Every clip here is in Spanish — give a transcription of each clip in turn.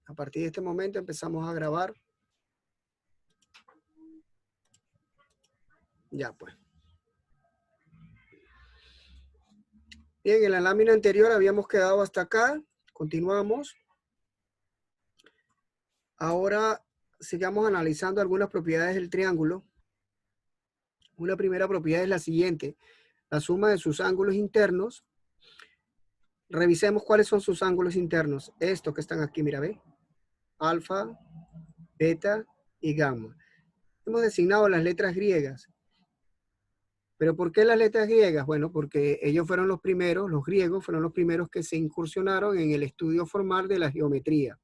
A partir de este momento empezamos a grabar. Ya pues. Bien, en la lámina anterior habíamos quedado hasta acá. Continuamos. Ahora sigamos analizando algunas propiedades del triángulo. Una primera propiedad es la siguiente. La suma de sus ángulos internos. Revisemos cuáles son sus ángulos internos. Estos que están aquí, mira, ve. Alfa, beta y gamma. Hemos designado las letras griegas. ¿Pero por qué las letras griegas? Bueno, porque ellos fueron los primeros, los griegos fueron los primeros que se incursionaron en el estudio formal de la geometría.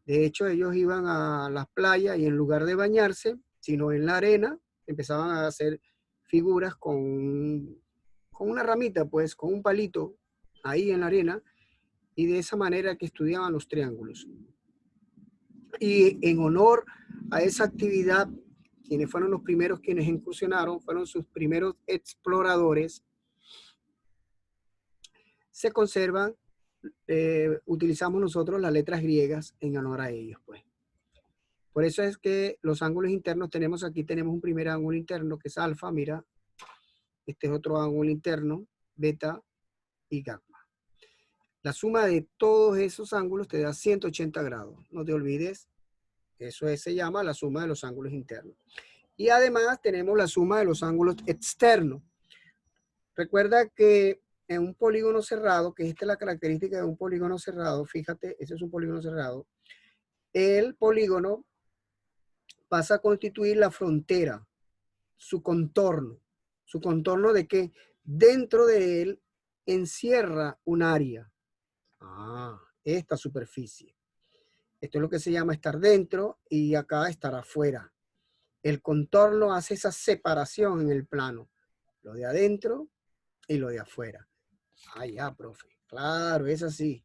De hecho, ellos iban a las playas y en lugar de bañarse, sino en la arena, empezaban a hacer figuras con una ramita, pues, con un palito ahí en la arena, y de esa manera que estudiaban los triángulos. Y en honor a esa actividad, quienes fueron los primeros quienes incursionaron, fueron sus primeros exploradores, se conservan, utilizamos nosotros las letras griegas en honor a ellos, pues. Por eso es que los ángulos internos tenemos aquí, tenemos un primer ángulo interno que es alfa, mira, este es otro ángulo interno, beta y gamma. La suma de todos esos ángulos te da 180 grados, no te olvides, eso se llama la suma de los ángulos internos. Y además tenemos la suma de los ángulos externos. Recuerda que en un polígono cerrado, que esta es la característica de un polígono cerrado, fíjate, ese es un polígono cerrado, el polígono pasa a constituir la frontera, su contorno. ¿Su contorno de qué? Dentro de él encierra un área. Esta superficie. Esto es lo que se llama estar dentro y acá estar afuera. El contorno hace esa separación en el plano. Lo de adentro y lo de afuera. Ya, profe. Claro, es así.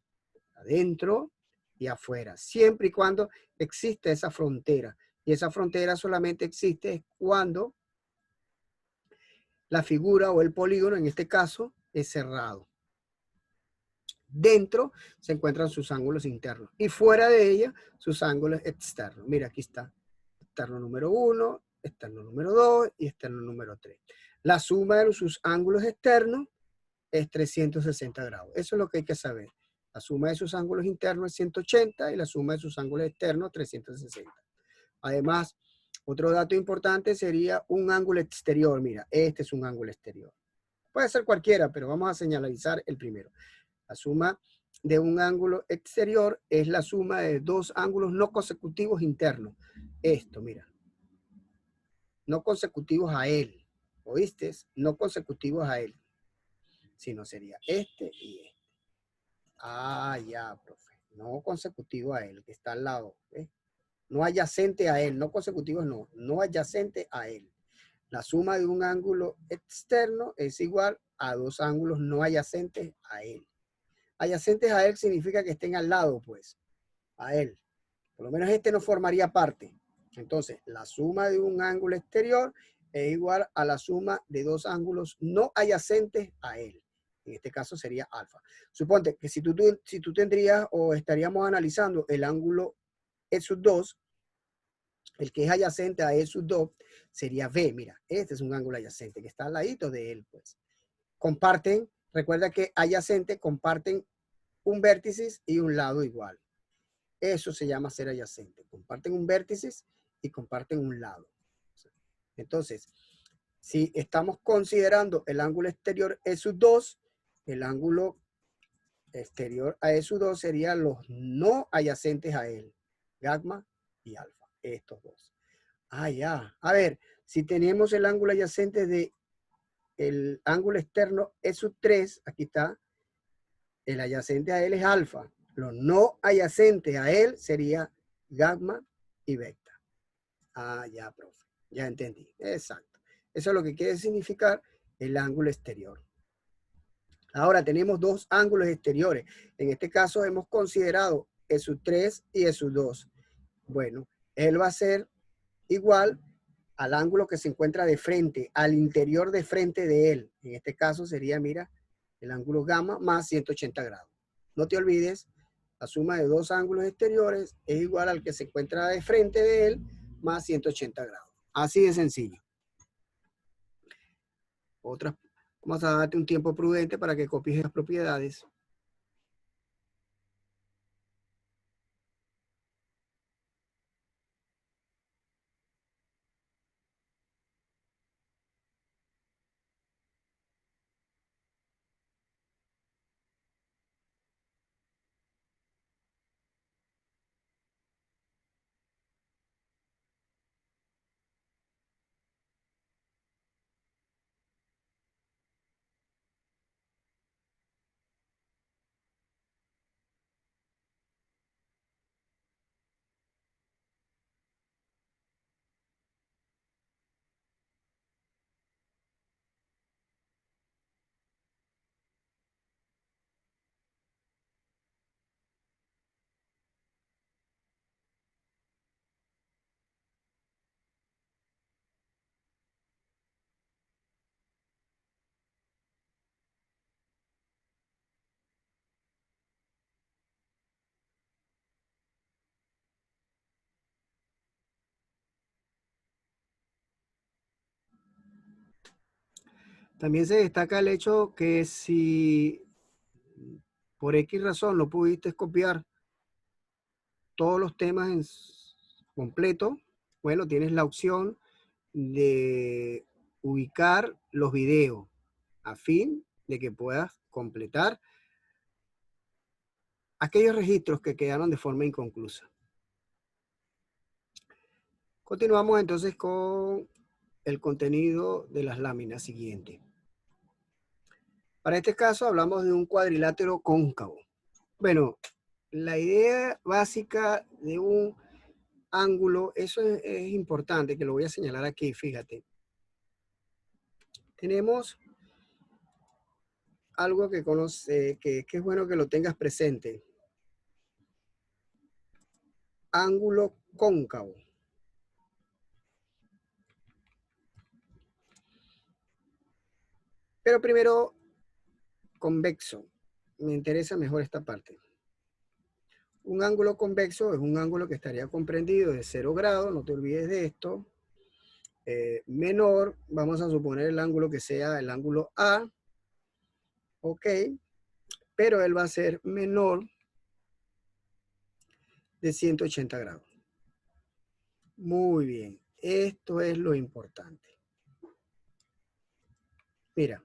Adentro y afuera. Siempre y cuando existe esa frontera. Y esa frontera solamente existe cuando la figura o el polígono, en este caso, es cerrado. Dentro se encuentran sus ángulos internos. Y fuera de ella, sus ángulos externos. Mira, aquí está. Externo número 1, externo número 2 y externo número 3. La suma de sus ángulos externos es 360 grados. Eso es lo que hay que saber. La suma de sus ángulos internos es 180 y la suma de sus ángulos externos 360. Además, otro dato importante sería un ángulo exterior. Mira, este es un ángulo exterior. Puede ser cualquiera, pero vamos a señalizar el primero. La suma de un ángulo exterior es la suma de dos ángulos no consecutivos internos. Esto, mira. No consecutivos a él. ¿Oíste? No consecutivos a él. Sino sería este y este. Ya, profe. No consecutivo a él, que está al lado. ¿Ves? No adyacente a él. No consecutivos, no. No adyacente a él. La suma de un ángulo externo es igual a dos ángulos no adyacentes a él. Adyacentes a él significa que estén al lado, pues. A él. Por lo menos este no formaría parte. Entonces, la suma de un ángulo exterior es igual a la suma de dos ángulos no adyacentes a él. En este caso sería alfa. Suponte que si tú tendrías o estaríamos analizando el ángulo E sub 2, el que es adyacente a E sub 2 sería B. Mira, este es un ángulo adyacente que está al ladito de él, pues. Comparten, recuerda que adyacente comparten un vértice y un lado igual. Eso se llama ser adyacente. Comparten un vértice y comparten un lado. Entonces, si estamos considerando el ángulo exterior E sub 2, el ángulo exterior a E sub 2 serían los no adyacentes a él. Gamma y alfa. Estos dos. Ya. A ver, si tenemos el ángulo adyacente de el ángulo externo E sub 3, aquí está, el adyacente a él es alfa. Los no adyacentes a él sería gamma y beta. Ya, profe. Ya entendí. Exacto. Eso es lo que quiere significar el ángulo exterior. Ahora tenemos dos ángulos exteriores. En este caso hemos considerado E sub 3 y E sub 2. Bueno, él va a ser igual al ángulo que se encuentra de frente, al interior de frente de él. En este caso sería, mira, el ángulo gamma más 180 grados. No te olvides La suma de dos ángulos exteriores es igual al que se encuentra de frente de él más 180 grados. Así de sencillo. Vamos a darte un tiempo prudente para que copies las propiedades. También se destaca el hecho que si por X razón no pudiste copiar todos los temas en completo, bueno, tienes la opción de ubicar los videos a fin de que puedas completar aquellos registros que quedaron de forma inconclusa. Continuamos entonces con el contenido de las láminas siguientes. Para este caso hablamos de un cuadrilátero cóncavo. Bueno, la idea básica de un ángulo, eso es importante, que lo voy a señalar aquí, fíjate. Tenemos algo que es bueno que lo tengas presente. Ángulo cóncavo. Pero primero, convexo. Me interesa mejor esta parte. Un ángulo convexo es un ángulo que estaría comprendido de 0 grados, no te olvides de esto. Menor, vamos a suponer el ángulo que sea el ángulo A. Ok, pero él va a ser menor de 180 grados. Muy bien, esto es lo importante. Mira,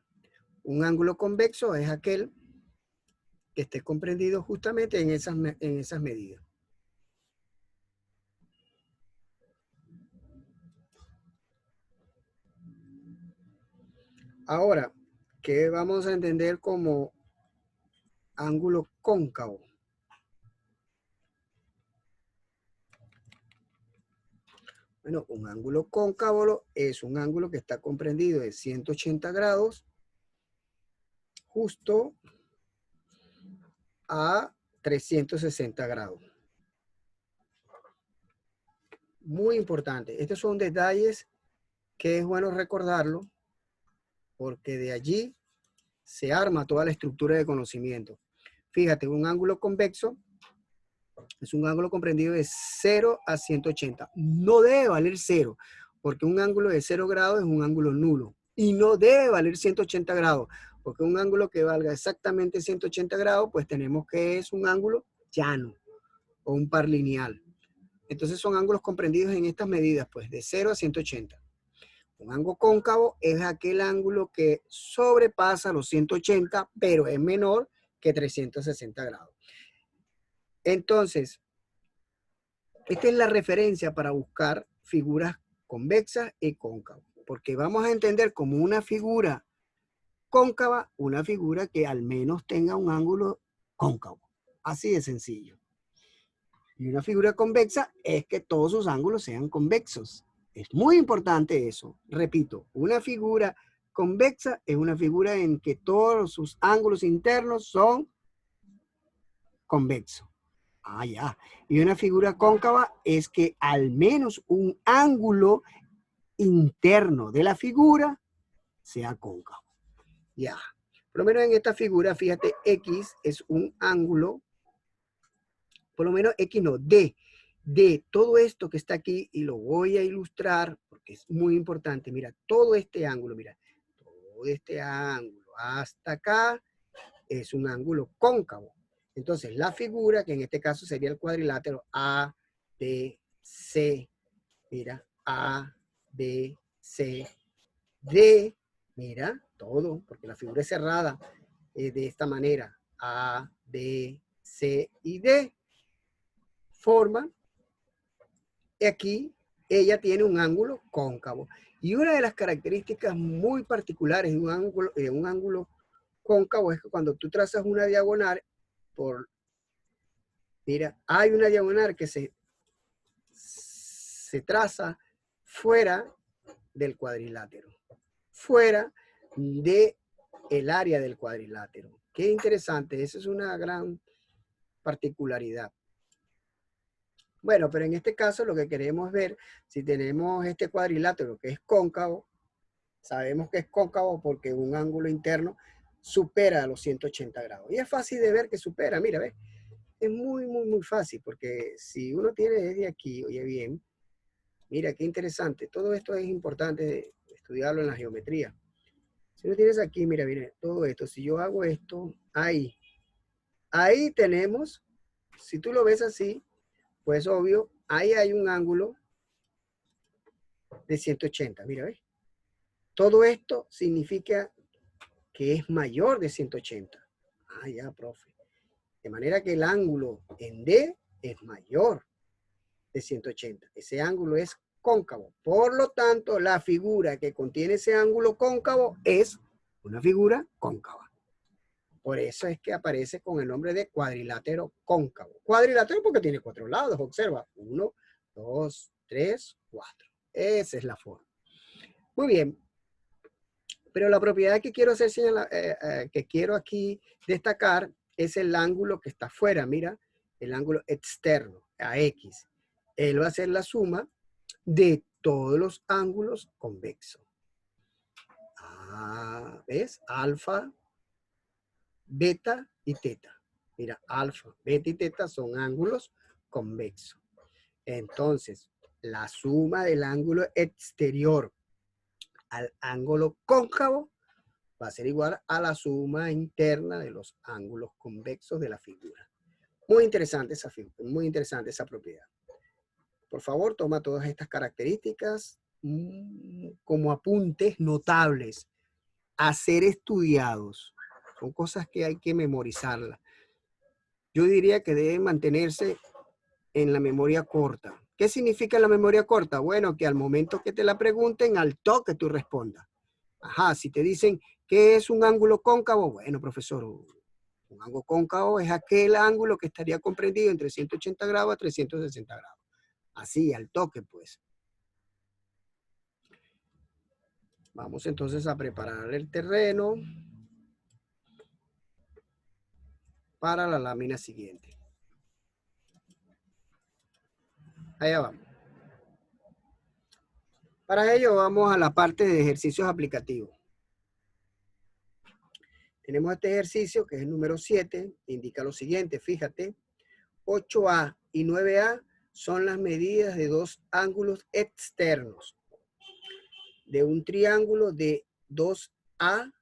un ángulo convexo es aquel que esté comprendido justamente en esas medidas. Ahora, ¿qué vamos a entender como ángulo cóncavo? Bueno, un ángulo cóncavo es un ángulo que está comprendido de 180 grados justo a 360 grados. Muy importante. Estos son detalles que es bueno recordarlo porque de allí se arma toda la estructura de conocimiento. Fíjate, un ángulo convexo es un ángulo comprendido de 0 a 180. No debe valer 0, porque un ángulo de 0 grados es un ángulo nulo. Y no debe valer 180 grados, porque un ángulo que valga exactamente 180 grados, pues tenemos que es un ángulo llano o un par lineal. Entonces son ángulos comprendidos en estas medidas, pues de 0 a 180. Un ángulo cóncavo es aquel ángulo que sobrepasa los 180, pero es menor que 360 grados. Entonces, esta es la referencia para buscar figuras convexas y cóncavas, porque vamos a entender como una figura cóncava, una figura que al menos tenga un ángulo cóncavo. Así de sencillo. Y una figura convexa es que todos sus ángulos sean convexos. Es muy importante eso. Repito, una figura convexa es una figura en que todos sus ángulos internos son convexos. Ah, ya. Y una figura cóncava es que al menos un ángulo interno de la figura sea cóncavo. Ya. Por lo menos en esta figura, fíjate, X es un ángulo por lo menos X no, de todo esto que está aquí, y lo voy a ilustrar porque es muy importante. Mira, todo este ángulo, mira, todo este ángulo hasta acá es un ángulo cóncavo. Entonces, la figura, que en este caso sería el cuadrilátero A, B, C, mira, A, B, C, D, mira, todo, porque la figura es cerrada de esta manera, A, B, C y D, forman, y aquí ella tiene un ángulo cóncavo. Y una de las características muy particulares de un ángulo cóncavo es que cuando tú trazas una diagonal, mira, hay una diagonal que se traza fuera del cuadrilátero, fuera del área del cuadrilátero. Qué interesante, esa es una gran particularidad. Bueno, pero en este caso lo que queremos ver, si tenemos este cuadrilátero que es cóncavo, sabemos que es cóncavo porque un ángulo interno supera los 180 grados. Y es fácil de ver que supera, mira, ¿ves? Es muy, muy, muy fácil, porque si uno tiene desde aquí, oye bien, mira qué interesante, todo esto es importante estudiarlo en la geometría. Si uno tienes aquí, mira, mira, todo esto, si yo hago esto, ahí tenemos, si tú lo ves así, pues obvio, ahí hay un ángulo de 180, mira, ¿ves? Todo esto significa que es mayor de 180. Ah, ya, profe. De manera que el ángulo en D es mayor de 180. Ese ángulo es cóncavo. Por lo tanto, la figura que contiene ese ángulo cóncavo es una figura cóncava. Por eso es que aparece con el nombre de cuadrilátero cóncavo. Cuadrilátero porque tiene 4 lados. Observa. 1, 2, 3, 4. Esa es la forma. Muy bien. Pero la propiedad que quiero que quiero aquí destacar es el ángulo que está afuera. Mira, el ángulo externo, AX. Él va a ser la suma de todos los ángulos convexos. Ah, ¿ves? Alfa, beta y teta. Mira, alfa, beta y teta son ángulos convexos. Entonces, la suma del ángulo exterior al ángulo cóncavo va a ser igual a la suma interna de los ángulos convexos de la figura. Muy interesante esa figura, muy interesante esa propiedad. Por favor, toma todas estas características como apuntes notables a ser estudiados. Son cosas que hay que memorizarlas. Yo diría que deben mantenerse en la memoria corta. ¿Qué significa la memoria corta? Bueno, que al momento que te la pregunten, al toque tú respondas. Ajá, si te dicen, ¿qué es un ángulo cóncavo? Bueno, profesor, un ángulo cóncavo es aquel ángulo que estaría comprendido entre 180 grados a 360 grados. Así, al toque, pues. Vamos entonces a preparar el terreno para la lámina siguiente. Allá vamos. Para ello vamos a la parte de ejercicios aplicativos. Tenemos este ejercicio que es el número 7, indica lo siguiente, fíjate, 8A y 9A son las medidas de dos ángulos externos de un triángulo de 2A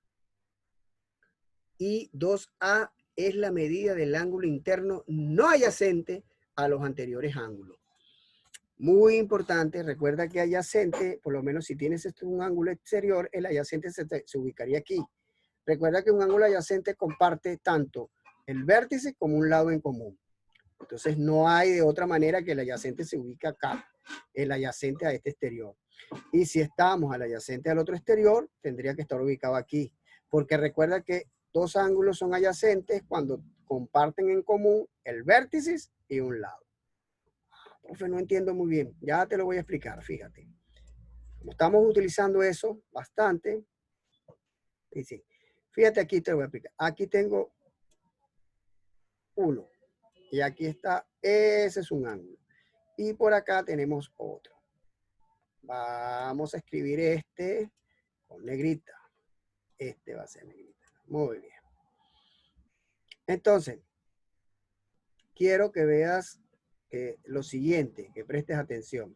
y 2A es la medida del ángulo interno no adyacente a los anteriores ángulos. Muy importante, recuerda que adyacente, por lo menos si tienes un ángulo exterior, el adyacente se ubicaría aquí. Recuerda que un ángulo adyacente comparte tanto el vértice como un lado en común. Entonces no hay de otra manera que el adyacente se ubique acá, el adyacente a este exterior. Y si estamos al adyacente al otro exterior, tendría que estar ubicado aquí. Porque recuerda que dos ángulos son adyacentes cuando comparten en común el vértice y un lado. Profe, no entiendo muy bien. Ya te lo voy a explicar, fíjate. Como estamos utilizando eso bastante, dice, fíjate aquí te lo voy a explicar. Aquí tengo uno. Y aquí está, ese es un ángulo. Y por acá tenemos otro. Vamos a escribir este con negrita. Este va a ser negrita. Muy bien. Entonces, quiero que veas lo siguiente, que prestes atención.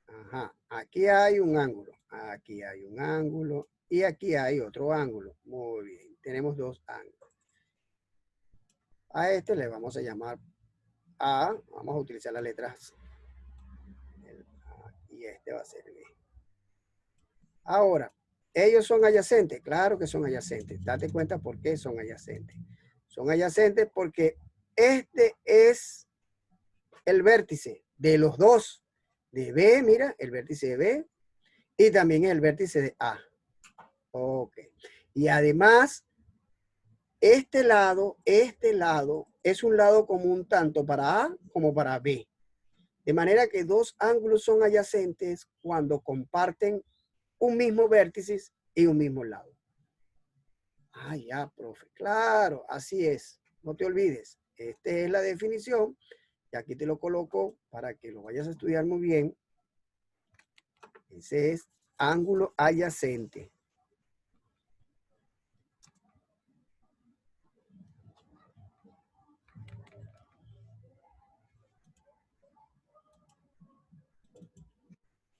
Ajá, aquí hay un ángulo, aquí hay un ángulo y aquí hay otro ángulo. Muy bien, tenemos dos ángulos. A este le vamos a llamar A, vamos a utilizar las letras A, y este va a ser B. Ahora, ¿ellos son adyacentes? Claro que son adyacentes. Date cuenta por qué son adyacentes. Son adyacentes porque este es el vértice de los dos. De B, mira, el vértice de B. Y también el vértice de A. Ok. Y además, este lado es un lado común tanto para A como para B. De manera que dos ángulos son adyacentes cuando comparten un mismo vértice y un mismo lado. Ah, ya, profe. Claro, así es. No te olvides. Esta es la definición. Y aquí te lo coloco para que lo vayas a estudiar muy bien. Ese es ángulo adyacente.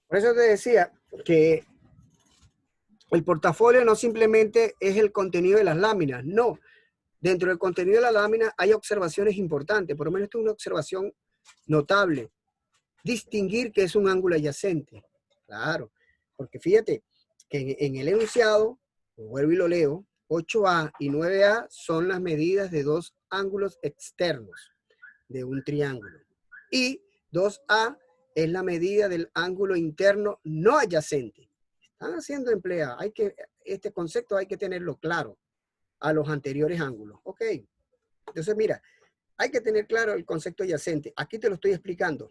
Por eso te decía que el portafolio no simplemente es el contenido de las láminas, no. Dentro del contenido de la lámina hay observaciones importantes, por lo menos esta es una observación notable. Distinguir que es un ángulo adyacente. Claro, porque fíjate que en el enunciado, vuelvo y lo leo, 8A y 9A son las medidas de dos ángulos externos de un triángulo. Y 2A es la medida del ángulo interno no adyacente. Están haciendo empleo. Este concepto hay que tenerlo claro a los anteriores ángulos. Ok. Entonces, mira, hay que tener claro el concepto adyacente. Aquí te lo estoy explicando.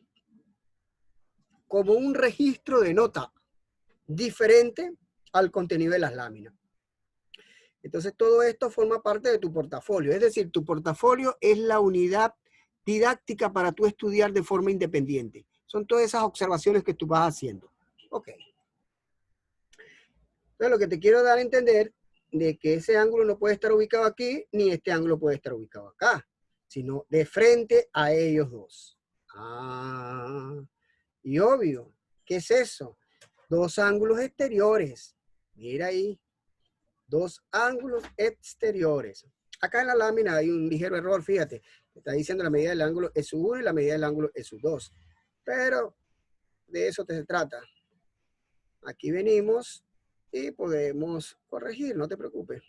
Como un registro de nota diferente al contenido de las láminas. Entonces, todo esto forma parte de tu portafolio. Es decir, tu portafolio es la unidad didáctica para tú estudiar de forma independiente. Son todas esas observaciones que tú vas haciendo. Ok. Entonces, lo que te quiero dar a entender de que ese ángulo no puede estar ubicado aquí, ni este ángulo puede estar ubicado acá, sino de frente a ellos dos. Ah, y obvio, ¿qué es eso? Dos ángulos exteriores. Mira ahí, dos ángulos exteriores. Acá en la lámina hay un ligero error, fíjate. Está diciendo la medida del ángulo es su 1 y la medida del ángulo es su 2. Pero de eso se trata. Aquí venimos y podemos corregir, no te preocupes.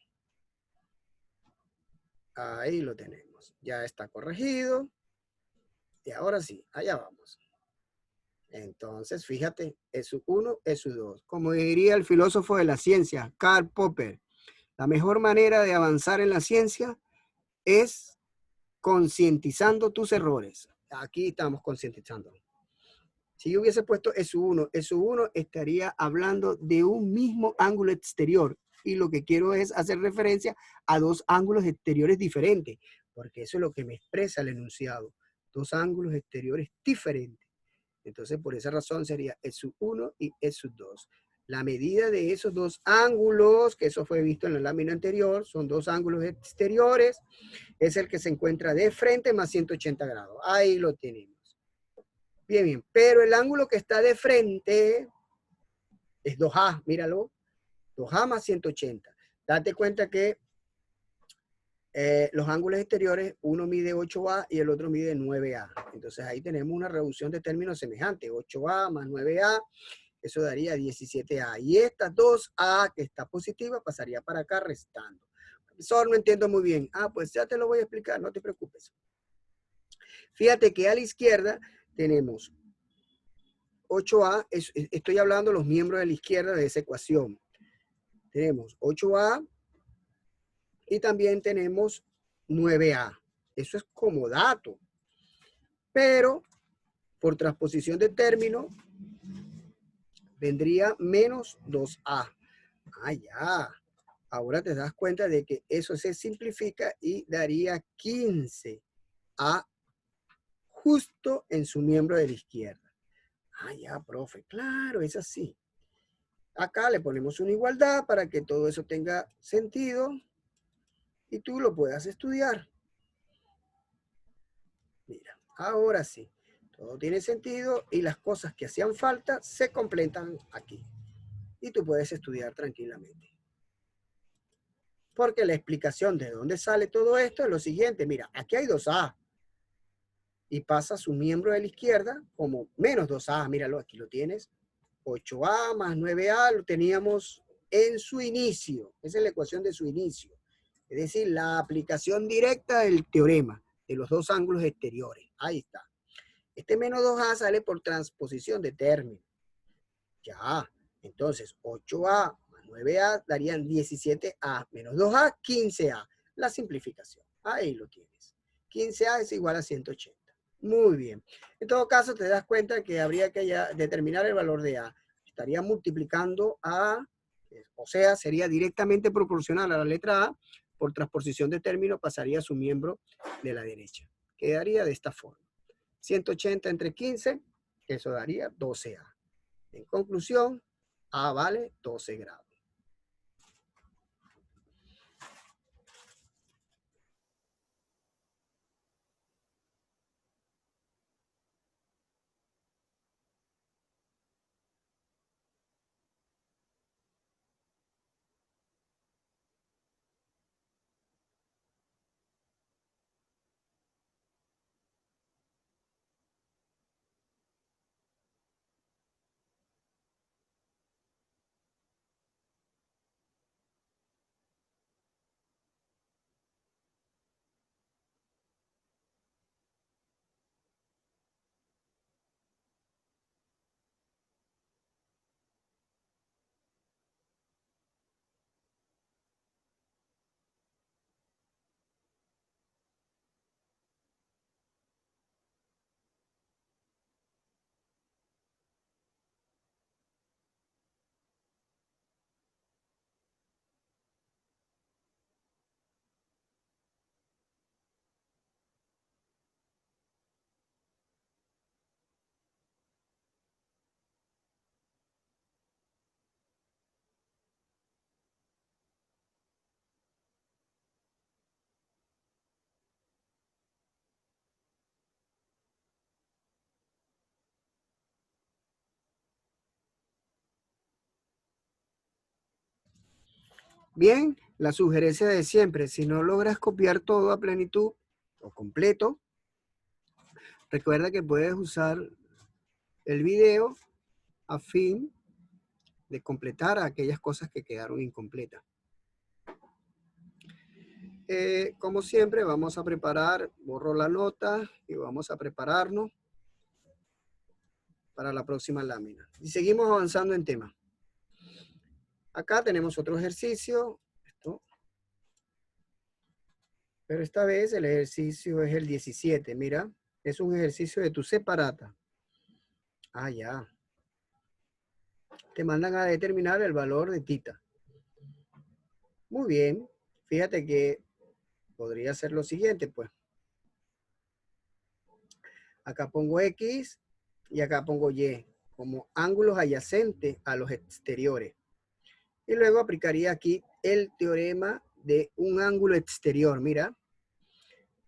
Ahí lo tenemos. Ya está corregido. Y ahora sí, allá vamos. Entonces, fíjate, S1, S2. Como diría el filósofo de la ciencia, Karl Popper, la mejor manera de avanzar en la ciencia es concientizando tus errores. Aquí estamos concientizando. Si yo hubiese puesto S1, S1 estaría hablando de un mismo ángulo exterior. Y lo que quiero es hacer referencia a dos ángulos exteriores diferentes, porque eso es lo que me expresa el enunciado. Dos ángulos exteriores diferentes. Entonces, por esa razón sería S1 y S2. La medida de esos dos ángulos, que eso fue visto en la lámina anterior, son dos ángulos exteriores, es el que se encuentra de frente más 180 grados. Ahí lo tenemos. Bien, bien. Pero el ángulo que está de frente es 2A, míralo. 2A más 180. Date cuenta que los ángulos exteriores, uno mide 8A y el otro mide 9A. Entonces ahí tenemos una reducción de términos semejante. 8A más 9A, eso daría 17A. Y esta 2A que está positiva pasaría para acá restando. Profesor, no entiendo muy bien. Ah, pues ya te lo voy a explicar, no te preocupes. Fíjate que a la izquierda tenemos 8A, estoy hablando de los miembros de la izquierda de esa ecuación. Tenemos 8A y también tenemos 9A. Eso es como dato. Pero por transposición de término vendría menos 2A. Ah, ya. Ahora te das cuenta de que eso se simplifica y daría 15A justo en su miembro de la izquierda. Ah, ya, profe. Claro, es así. Acá le ponemos una igualdad para que todo eso tenga sentido. y tú lo puedas estudiar. Mira, ahora sí, todo tiene sentido y las cosas que hacían falta se completan aquí. Y tú puedes estudiar tranquilamente. Porque la explicación de dónde sale todo esto es lo siguiente. Mira, aquí hay 2A y pasa su miembro de la izquierda como menos 2A. Míralo, aquí lo tienes. 8A más 9A lo teníamos en su inicio. Esa es la ecuación de su inicio. Es decir, la aplicación directa del teorema de los dos ángulos exteriores. Ahí está. Este menos 2A sale por transposición de término. Ya, entonces 8A más 9A darían 17A menos 2A, 15A. La simplificación. Ahí lo tienes. 15A es igual a 180. Muy bien. En todo caso, te das cuenta que habría que ya determinar el valor de A. Estaría multiplicando A, o sea, sería directamente proporcional a la letra A. Por transposición de término pasaría a su miembro de la derecha. Quedaría de esta forma. 180 entre 15, eso daría 12A. En conclusión, A vale 12 grados. Bien, la sugerencia de siempre, si no logras copiar todo a plenitud o completo, recuerda que puedes usar el video a fin de completar aquellas cosas que quedaron incompletas. Como siempre, vamos a preparar, borro la nota y vamos a prepararnos para la próxima lámina. Y seguimos avanzando en tema. Acá tenemos otro ejercicio, esto, pero esta vez el ejercicio es el 17. Mira, es un ejercicio de tu separata. Ah, ya. Te mandan a determinar el valor de tita. Muy bien. Fíjate que podría ser lo siguiente, pues. Acá pongo X y acá pongo Y como ángulos adyacentes a los exteriores. Y luego aplicaría aquí el teorema de un ángulo exterior. Mira,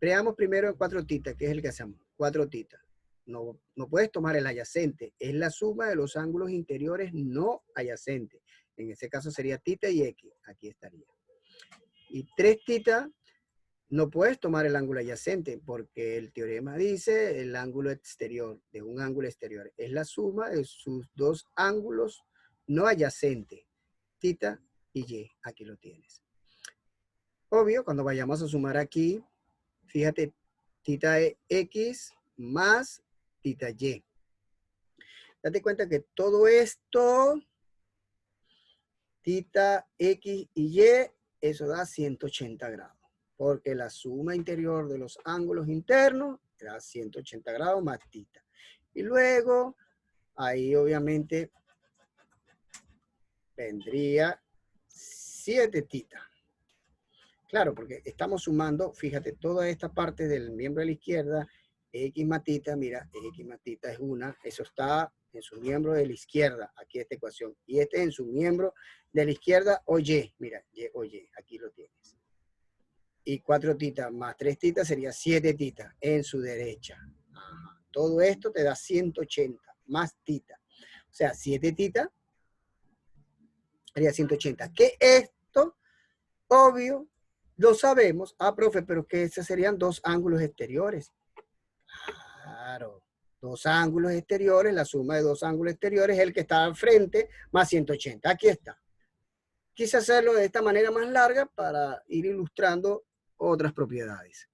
veamos primero 4 titas, que es el que hacemos. 4 titas. No puedes tomar el adyacente. Es la suma de los ángulos interiores no adyacentes. En ese caso sería tita y X. Aquí estaría. Y 3 titas, no puedes tomar el ángulo adyacente porque el teorema dice el ángulo exterior de un ángulo exterior. Es la suma de sus dos ángulos no adyacentes. Tita y Y. Aquí lo tienes. Obvio, cuando vayamos a sumar aquí, fíjate, tita X más tita Y. Date cuenta que todo esto, tita X y Y, eso da 180 grados. Porque la suma interior de los ángulos internos da 180 grados más tita. Y luego, ahí obviamente vendría 7 tita. Claro, porque estamos sumando, fíjate, toda esta parte del miembro de la izquierda, X más tita, mira, X más tita es una, eso está en su miembro de la izquierda, aquí esta ecuación, y este en su miembro de la izquierda o Y, mira, Y o Y, aquí lo tienes. y 4 titas más 3 titas sería 7 titas en su derecha. Ajá. Todo esto te da 180 más titas. O sea, 7 titas sería 180. Que esto, obvio, lo sabemos. Ah, profe, pero que esos serían dos ángulos exteriores. Claro. Dos ángulos exteriores, la suma de dos ángulos exteriores es el que está al frente más 180. Aquí está. Quise hacerlo de esta manera más larga para ir ilustrando otras propiedades.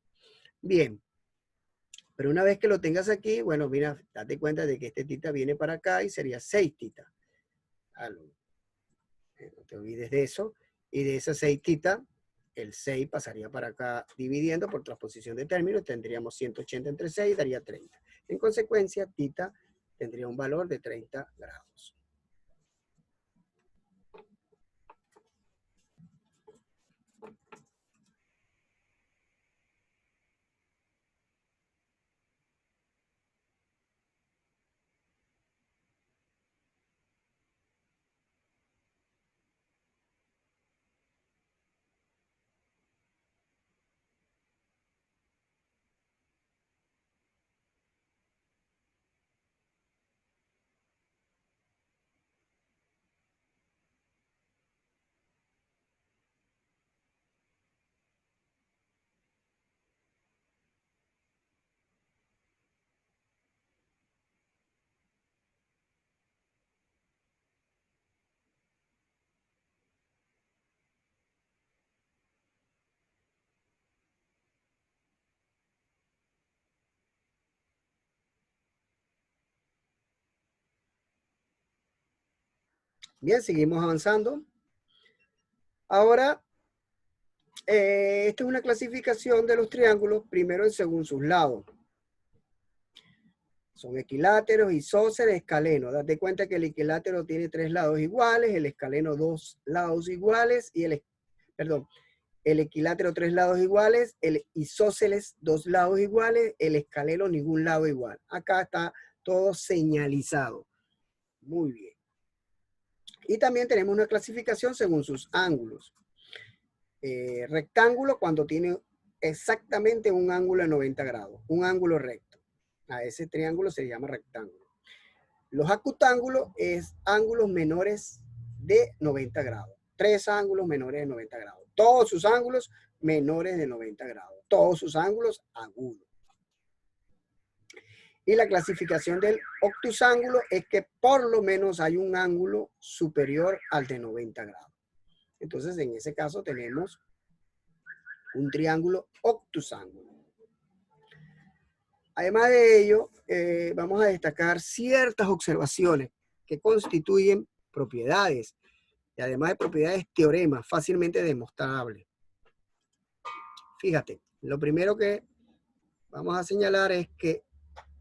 Bien, pero una vez que lo tengas aquí, bueno, mira, date cuenta de que este tita viene para acá y sería 6 tita. No te olvides de eso. Y de esas 6 tita, el 6 pasaría para acá dividiendo por transposición de términos. Tendríamos 180 entre 6, daría 30. En consecuencia, tita tendría un valor de 30 grados. Bien, seguimos avanzando. Ahora, esta es una clasificación de los triángulos, primero según sus lados. Son equiláteros, isósceles, escalenos. Date cuenta que el equilátero tiene 3 lados iguales, el escaleno 2 lados iguales y el equilátero 3 lados iguales, el isósceles 2 lados iguales, el escaleno ningún lado igual. Acá está todo señalizado. Muy bien. Y también tenemos una clasificación según sus ángulos. Rectángulo cuando tiene exactamente un ángulo de 90 grados, un ángulo recto. A ese triángulo se llama rectángulo. Los acutángulos es ángulos menores de 90 grados. 3 ángulos menores de 90 grados. Todos sus ángulos menores de 90 grados. Todos sus ángulos agudos. Y la clasificación del obtusángulo es que por lo menos hay un ángulo superior al de 90 grados. Entonces, en ese caso tenemos un triángulo obtusángulo. Además de ello, vamos a destacar ciertas observaciones que constituyen propiedades y además de propiedades, teoremas fácilmente demostrables. Fíjate, lo primero que vamos a señalar es que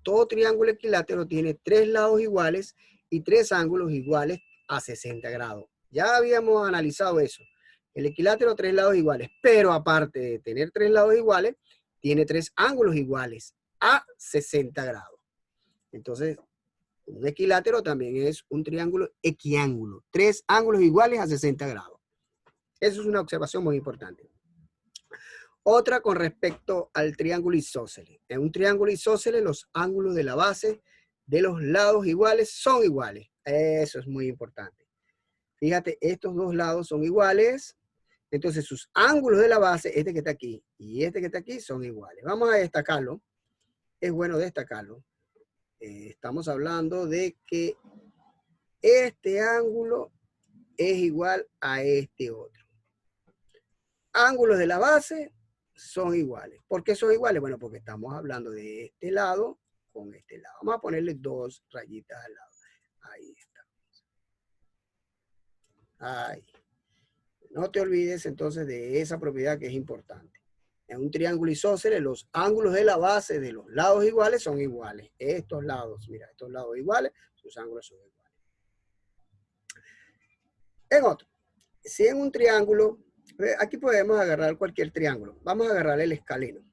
todo triángulo equilátero tiene 3 lados iguales y 3 ángulos iguales a 60 grados. Ya habíamos analizado eso. El equilátero 3 lados iguales, pero aparte de tener 3 lados iguales, tiene 3 ángulos iguales a 60 grados. Entonces, un equilátero también es un triángulo equiángulo. 3 ángulos iguales a 60 grados. Eso es una observación muy importante. Otra con respecto al triángulo isósceles. En un triángulo isósceles, los ángulos de la base de los lados iguales son iguales. Eso es muy importante. Fíjate, estos dos lados son iguales. Entonces, sus ángulos de la base, este que está aquí y este que está aquí, son iguales. Vamos a destacarlo. Es bueno destacarlo. Estamos hablando de que este ángulo es igual a este otro. Ángulos de la base son iguales. ¿Por qué son iguales? Bueno, porque estamos hablando de este lado con este lado. Vamos a ponerle 2 rayitas al lado. Ahí está. Ahí. No te olvides entonces de esa propiedad que es importante. En un triángulo isósceles, los ángulos de la base de los lados iguales son iguales. Estos lados, mira, estos lados iguales, sus ángulos son iguales. En otro, si en un triángulo, aquí podemos agarrar cualquier triángulo. Vamos a agarrar el escaleno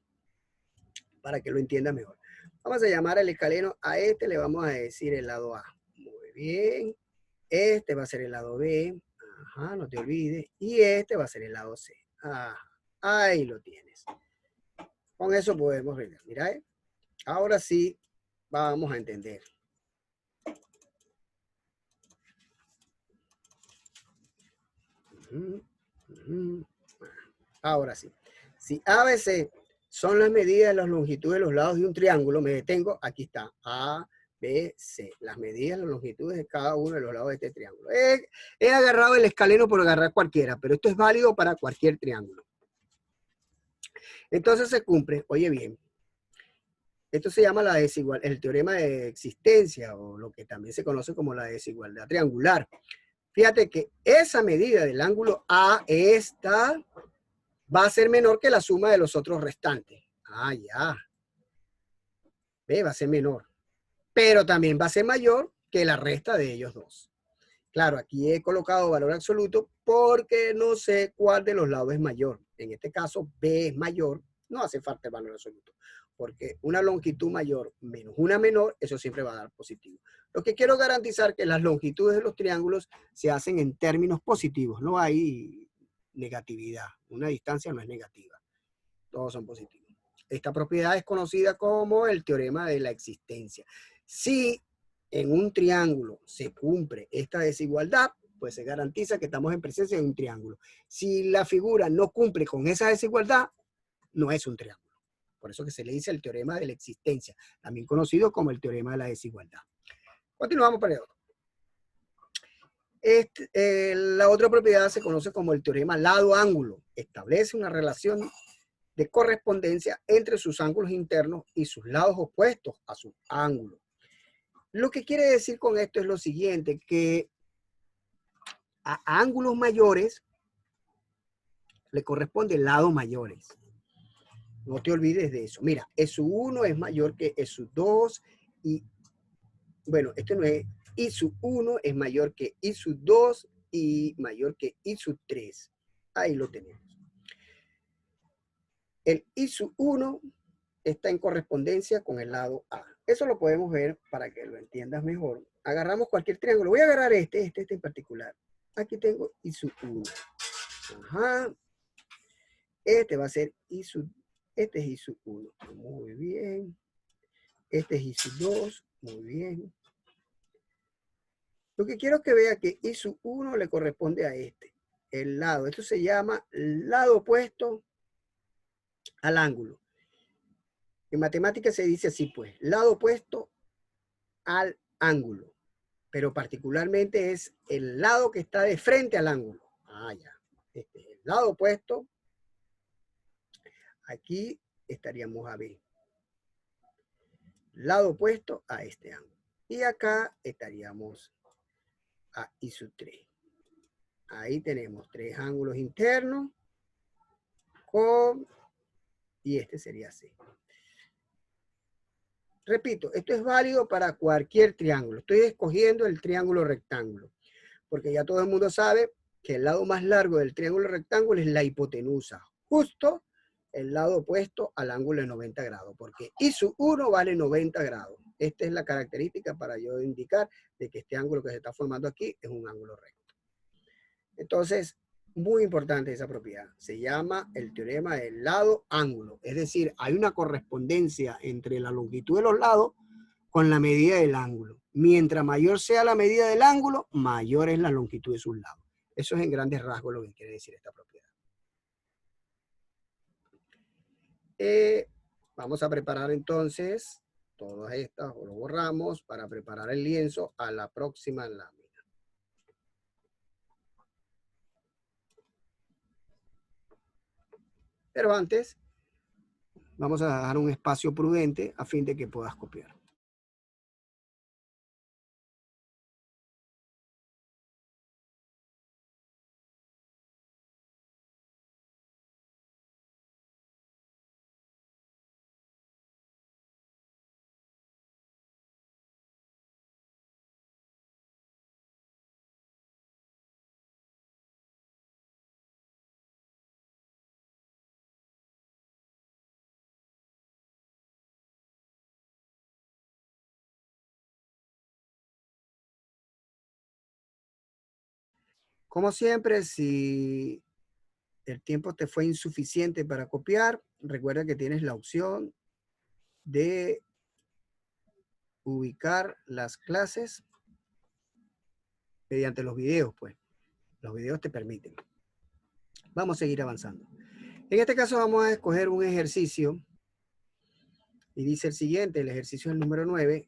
para que lo entienda mejor. Vamos a llamar al escaleno, a este le vamos a decir el lado A. Muy bien. Este va a ser el lado B. Ajá, no te olvides. Y este va a ser el lado C. Ajá. Ahí lo tienes. Con eso podemos ver. Mira, ahora sí vamos a entender. Ahora sí. Si ABC son las medidas de las longitudes de los lados de un triángulo, me detengo, aquí está, A, B, C, las medidas de las longitudes de cada uno de los lados de este triángulo. He agarrado el escaleno por agarrar cualquiera, pero esto es válido para cualquier triángulo. Entonces se cumple, oye bien, esto se llama la desigualdad, el teorema de existencia, o lo que también se conoce como la desigualdad triangular. Fíjate que esa medida del ángulo A, esta, va a ser menor que la suma de los otros restantes. Ah, ya. Ve, va a ser menor. Pero también va a ser mayor que la resta de ellos dos. Claro, aquí he colocado valor absoluto porque no sé cuál de los lados es mayor. En este caso, B es mayor, no hace falta el valor absoluto. Porque una longitud mayor menos una menor, eso siempre va a dar positivo. Lo que quiero garantizar es que las longitudes de los triángulos se hacen en términos positivos. No hay negatividad. Una distancia no es negativa. Todos son positivos. Esta propiedad es conocida como el teorema de la existencia. Si en un triángulo se cumple esta desigualdad, pues se garantiza que estamos en presencia de un triángulo. Si la figura no cumple con esa desigualdad, no es un triángulo. Por eso que se le dice el teorema de la existencia, también conocido como el teorema de la desigualdad. Continuamos para el otro. La otra propiedad se conoce como el teorema lado-ángulo. Establece una relación de correspondencia entre sus ángulos internos y sus lados opuestos a sus ángulos. Lo que quiere decir con esto es lo siguiente, que a ángulos mayores le corresponde lados mayores. No te olvides de eso. Mira, E1 es mayor que E2 y, bueno, esto no es, I1 es mayor que I2 y mayor que I3. Ahí lo tenemos. El I1 está en correspondencia con el lado A. Eso lo podemos ver para que lo entiendas mejor. Agarramos cualquier triángulo. Voy a agarrar este en particular. Aquí tengo I1. Ajá. Este va a ser este es I1. Muy bien. Este es I2. Muy bien. Lo que quiero que vea que I1 le corresponde a este. El lado. Esto se llama lado opuesto al ángulo. En matemáticas se dice así, pues, lado opuesto al ángulo, pero particularmente es el lado que está de frente al ángulo. Ah, ya. Este es el lado opuesto. Aquí estaríamos a B. Lado opuesto a este ángulo. Y acá estaríamos a I3. Ahí tenemos tres ángulos internos con, y este sería C. Repito, esto es válido para cualquier triángulo. Estoy escogiendo el triángulo rectángulo, porque ya todo el mundo sabe que el lado más largo del triángulo rectángulo es la hipotenusa, justo el lado opuesto al ángulo de 90 grados, porque I1 vale 90 grados. Esta es la característica para yo indicar de que este ángulo que se está formando aquí es un ángulo recto. Entonces, muy importante esa propiedad. Se llama el teorema del lado-ángulo. Es decir, hay una correspondencia entre la longitud de los lados con la medida del ángulo. Mientras mayor sea la medida del ángulo, mayor es la longitud de sus lados. Eso es en grandes rasgos lo que quiere decir esta propiedad. Vamos a preparar entonces todas estas, o lo borramos para preparar el lienzo a la próxima lámina. Pero antes, vamos a dejar un espacio prudente a fin de que puedas copiar. Como siempre, si el tiempo te fue insuficiente para copiar, recuerda que tienes la opción de ubicar las clases mediante los videos, pues. Los videos te permiten. Vamos a seguir avanzando. En este caso vamos a escoger un ejercicio y dice el siguiente, el ejercicio es el número 9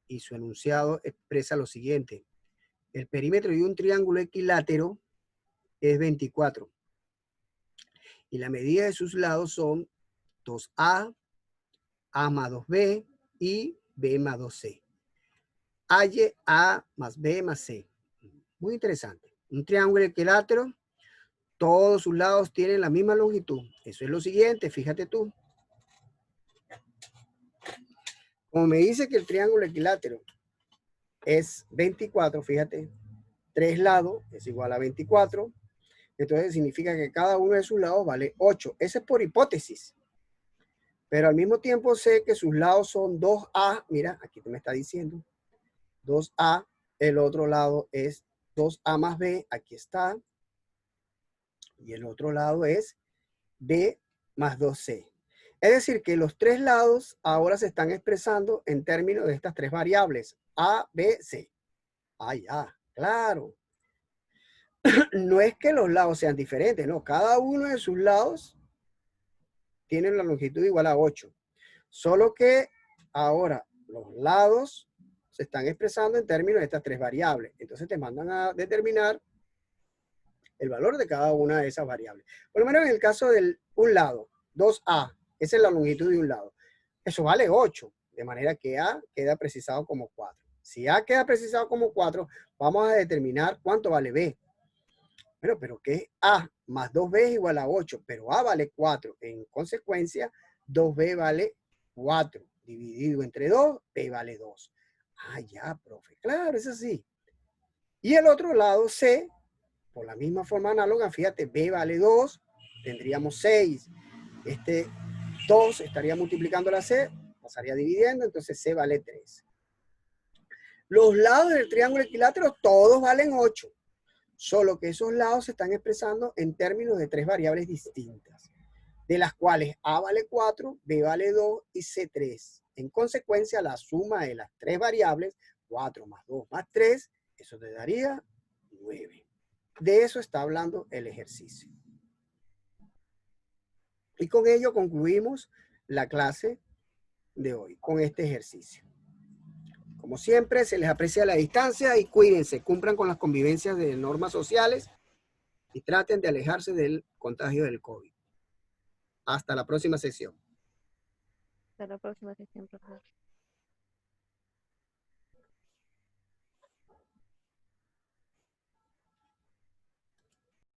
y su enunciado expresa lo siguiente. El perímetro de un triángulo equilátero es 24 y la medida de sus lados son 2A, A más 2B y B más 2C. Halle A más B más C. Muy interesante. Un triángulo equilátero, todos sus lados tienen la misma longitud. Eso es lo siguiente, fíjate tú. Como me dice que el triángulo equilátero es 24, fíjate, 3 lados es igual a 24, entonces significa que cada uno de sus lados vale 8. Ese es por hipótesis. Pero al mismo tiempo sé que sus lados son 2A, mira, aquí te me está diciendo, 2A, el otro lado es 2A más B, aquí está, y el otro lado es B más 2C. Es decir, que los tres lados ahora se están expresando en términos de estas tres variables, A, B, C. Ah, ya, claro. No es que los lados sean diferentes, no. Cada uno de sus lados tiene la longitud igual a 8. Solo que ahora los lados se están expresando en términos de estas tres variables. Entonces te mandan a determinar el valor de cada una de esas variables. Por lo menos en el caso de un lado, 2A, esa es la longitud de un lado. Eso vale 8, de manera que A queda precisado como 4. Si A queda precisado como 4, vamos a determinar cuánto vale B. Bueno, pero ¿qué es A? Más 2B es igual a 8, pero A vale 4. En consecuencia, 2B vale 4. Dividido entre 2, B vale 2. Ah, ya, profe. Claro, es así. Y el otro lado, C, por la misma forma análoga, fíjate, B vale 2, tendríamos 6. Este 2 estaría multiplicando la C, pasaría dividiendo, entonces C vale 3. Los lados del triángulo equilátero todos valen 8, solo que esos lados se están expresando en términos de tres variables distintas, de las cuales A vale 4, B vale 2 y C 3. En consecuencia, la suma de las tres variables, 4 más 2 más 3, eso te daría 9. De eso está hablando el ejercicio. Y con ello concluimos la clase de hoy, con este ejercicio. Como siempre, se les aprecia la distancia y cuídense, cumplan con las convivencias de normas sociales y traten de alejarse del contagio del COVID. Hasta la próxima sesión. Hasta la próxima sesión, profesor.